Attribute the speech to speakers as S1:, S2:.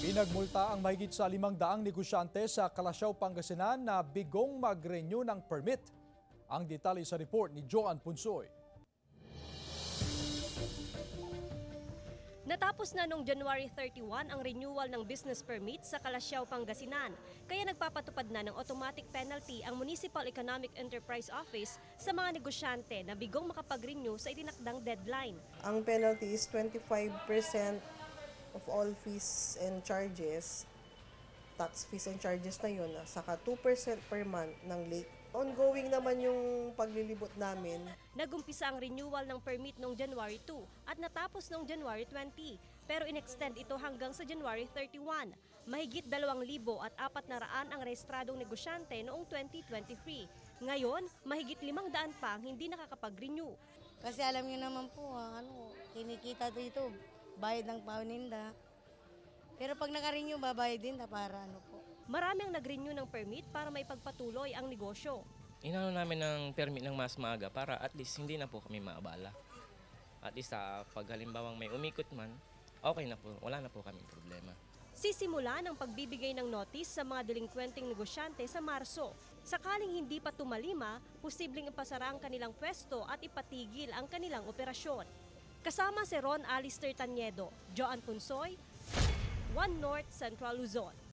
S1: Pinagmulta ang mahigit sa 500 negosyante sa Calasiao, Pangasinan na bigong mag-renew ng permit. Ang detalye sa report ni Joan Punsoy.
S2: Natapos na noong January 31 ang renewal ng business permit sa Calasiao, Pangasinan. Kaya nagpapatupad na ng automatic penalty ang Municipal Economic Enterprise Office sa mga negosyante na bigong makapag-renew sa itinakdang deadline.
S3: Ang penalty is 25% of all fees and charges, tax fees and charges na yun, saka 2% per month ng late. Ongoing naman yung paglilibot namin.
S2: Nagumpisa ang renewal ng permit noong January 2 at natapos noong January 20, pero in-extend ito hanggang sa January 31. Mahigit 2,400 ang rehistradong negosyante noong 2023. Ngayon, mahigit 500 pa ang hindi nakakapag-renew.
S4: Kasi alam niyo naman po, kinikita dito, bayad ng paninda. Pero pag naka-renew, babayad din na para po.
S2: Marami ang nag-renew ng permit para maipagpatuloy ang negosyo.
S5: Inano namin ng permit ng mas maaga para at least hindi na po kami maabala. At least pag halimbawang may umikot man, okay na po, wala na po kaming problema.
S2: Sisimula ng pagbibigay ng notice sa mga delinkwenteng negosyante sa Marso. Sakaling hindi pa tumalima, posibleng ipasara ang kanilang pwesto at ipatigil ang kanilang operasyon. Kasama si Ron Alister Taniedo, Joan Punsoy, One North Central Luzon.